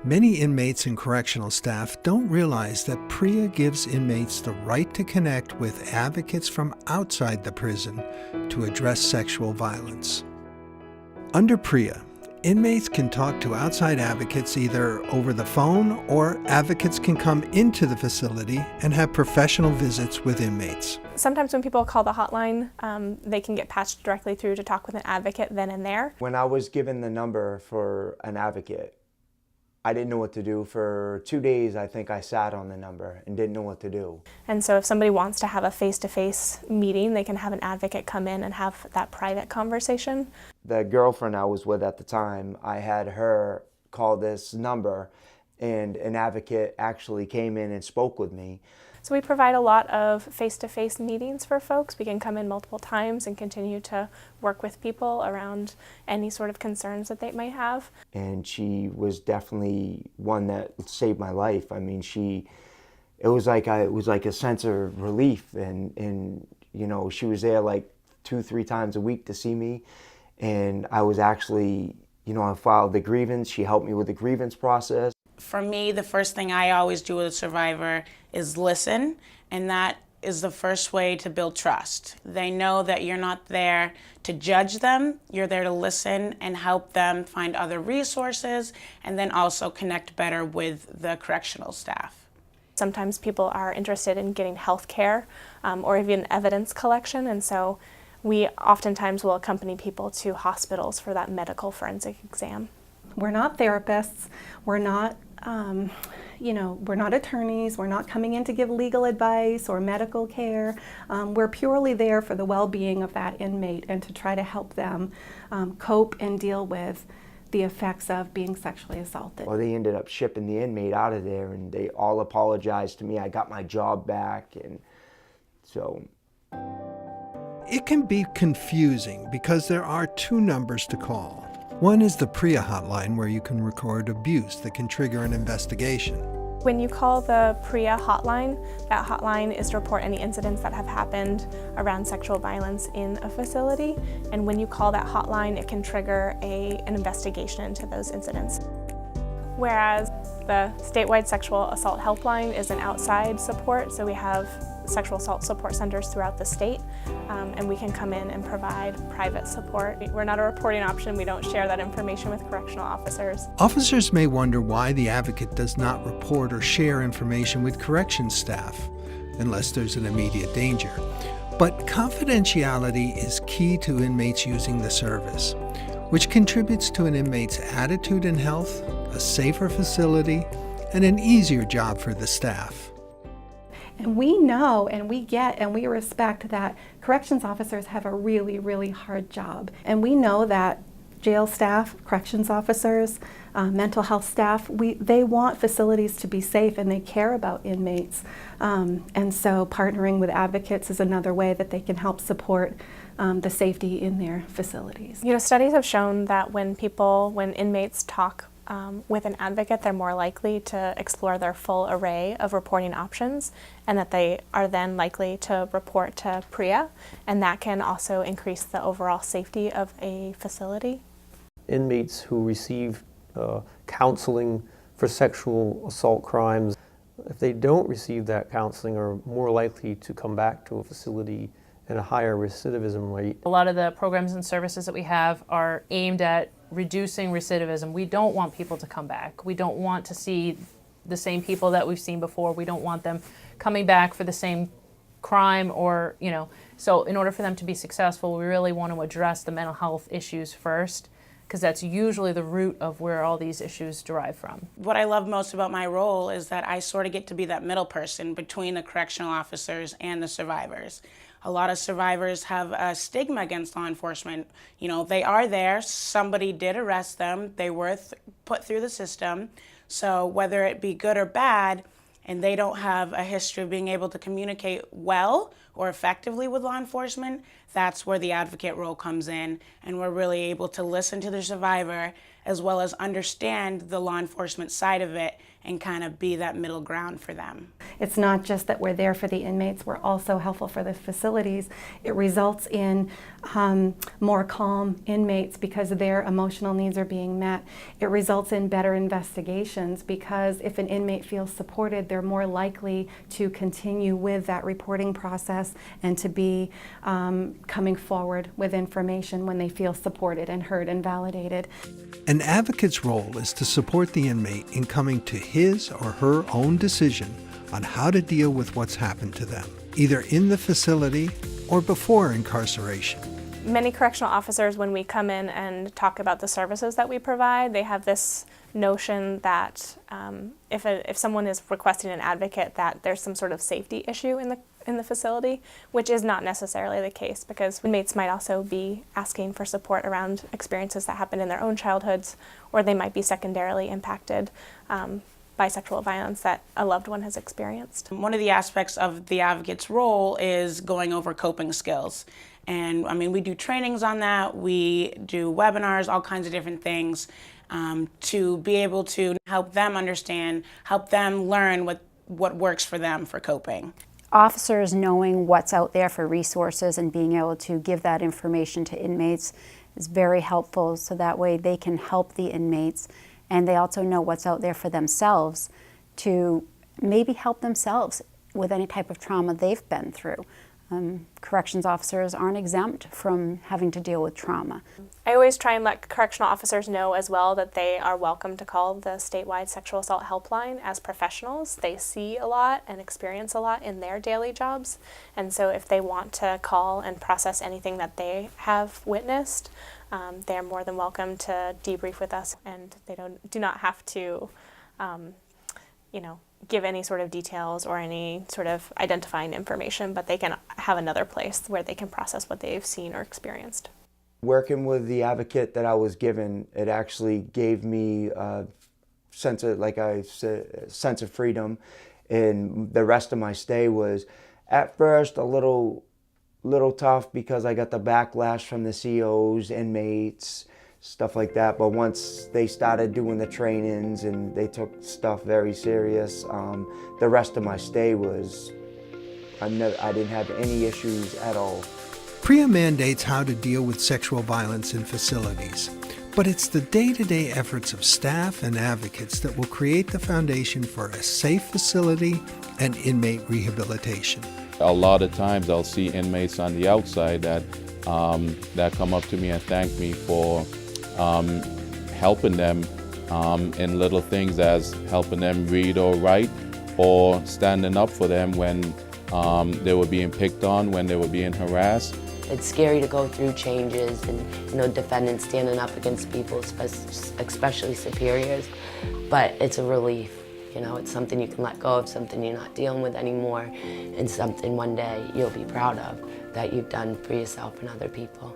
Many inmates and correctional staff don't realize that PREA gives inmates the right to connect with advocates from outside the prison to address sexual violence. Under PREA, inmates can talk to outside advocates either over the phone, or advocates can come into the facility and have professional visits with inmates. Sometimes when people call the hotline, they can get patched directly through to talk with an advocate then and there. When I was given the number for an advocate, I didn't know what to do. For 2 days, I think I sat on the number and didn't know what to do. And so if somebody wants to have a face-to-face meeting, they can have an advocate come in and have that private conversation. The girlfriend I was with at the time, I had her call this number, and an advocate actually came in and spoke with me. So we provide a lot of face-to-face meetings for folks. We can come in multiple times and continue to work with people around any sort of concerns that they might have. And she was definitely one that saved my life. I mean, it was like a sense of relief, and you know, she was there like 2-3 times a week to see me, and I was actually, you know, I filed the grievance. She helped me with the grievance process. For me, the first thing I always do with a survivor is listen, and that is the first way to build trust. They know that you're not there to judge them, you're there to listen and help them find other resources, and then also connect better with the correctional staff. Sometimes people are interested in getting health care or even evidence collection, and so we oftentimes will accompany people to hospitals for that medical forensic exam. We're not therapists, we're not we're not attorneys, we're not coming in to give legal advice or medical care. We're purely there for the well-being of that inmate and to try to help them cope and deal with the effects of being sexually assaulted. Well, they ended up shipping the inmate out of there, and they all apologized to me. I got my job back, and so. It can be confusing because there are 2 numbers to call. One is the PREA hotline, where you can record abuse that can trigger an investigation. When you call the PREA hotline, that hotline is to report any incidents that have happened around sexual violence in a facility. And when you call that hotline, it can trigger an investigation into those incidents. Whereas the statewide sexual assault helpline is an outside support, so we have sexual assault support centers throughout the state, and we can come in and provide private support. We're not a reporting option. We don't share that information with correctional officers. Officers may wonder why the advocate does not report or share information with corrections staff, unless there's an immediate danger. But confidentiality is key to inmates using the service, which contributes to an inmate's attitude and health, a safer facility, and an easier job for the staff. And we know and we get and we respect that corrections officers have a really, really hard job. And we know that jail staff, corrections officers, mental health staff, they want facilities to be safe and they care about inmates. And so partnering with advocates is another way that they can help support the safety in their facilities. You know, studies have shown that when inmates talk with an advocate, they're more likely to explore their full array of reporting options, and that they are then likely to report to PREA, and that can also increase the overall safety of a facility. Inmates who receive counseling for sexual assault crimes, if they don't receive that counseling, are more likely to come back to a facility and a higher recidivism rate. A lot of the programs and services that we have are aimed at reducing recidivism. We don't want people to come back. We don't want to see the same people that we've seen before. We don't want them coming back for the same crime or, so in order for them to be successful, we really want to address the mental health issues first, because that's usually the root of where all these issues derive from. What I love most about my role is that I sort of get to be that middle person between the correctional officers and the survivors. A lot of survivors have a stigma against law enforcement. They are there, somebody did arrest them, they were put through the system, so whether it be good or bad, and they don't have a history of being able to communicate well or effectively with law enforcement, that's where the advocate role comes in, and we're really able to listen to the survivor as well as understand the law enforcement side of it and kind of be that middle ground for them. It's not just that we're there for the inmates, we're also helpful for the facilities. It results in more calm inmates because their emotional needs are being met. It results in better investigations because if an inmate feels supported, they're more likely to continue with that reporting process and to be coming forward with information when they feel supported and heard and validated. An advocate's role is to support the inmate in coming to his or her own decision on how to deal with what's happened to them, either in the facility or before incarceration. Many correctional officers, when we come in and talk about the services that we provide, they have this notion that if someone is requesting an advocate, that there's some sort of safety issue in the facility, which is not necessarily the case, because inmates might also be asking for support around experiences that happened in their own childhoods, or they might be secondarily impacted by sexual violence that a loved one has experienced. One of the aspects of the advocate's role is going over coping skills. And I mean, we do trainings on that, we do webinars, all kinds of different things to be able to help them understand, help them learn what works for them for coping. Officers knowing what's out there for resources and being able to give that information to inmates is very helpful, so that way they can help the inmates, and they also know what's out there for themselves to maybe help themselves with any type of trauma they've been through. Corrections officers aren't exempt from having to deal with trauma. I always try and let correctional officers know as well that they are welcome to call the statewide sexual assault helpline as professionals. They see a lot and experience a lot in their daily jobs, and so if they want to call and process anything that they have witnessed, they're more than welcome to debrief with us, and they do not have to give any sort of details or any sort of identifying information, but they can have another place where they can process what they've seen or experienced. Working with the advocate that I was given, it actually gave me a sense of, like I said, sense of freedom. And the rest of my stay was at first a little tough because I got the backlash from the COs, inmates, stuff like that. But once they started doing the trainings and they took stuff very serious, the rest of my stay was, I didn't have any issues at all. PREA mandates how to deal with sexual violence in facilities, but it's the day-to-day efforts of staff and advocates that will create the foundation for a safe facility and inmate rehabilitation. A lot of times I'll see inmates on the outside that come up to me and thank me for helping them in little things, as helping them read or write, or standing up for them when they were being picked on, when they were being harassed. It's scary to go through changes and, defendants standing up against people, especially superiors, but it's a relief. It's something you can let go of, something you're not dealing with anymore, and something one day you'll be proud of that you've done for yourself and other people.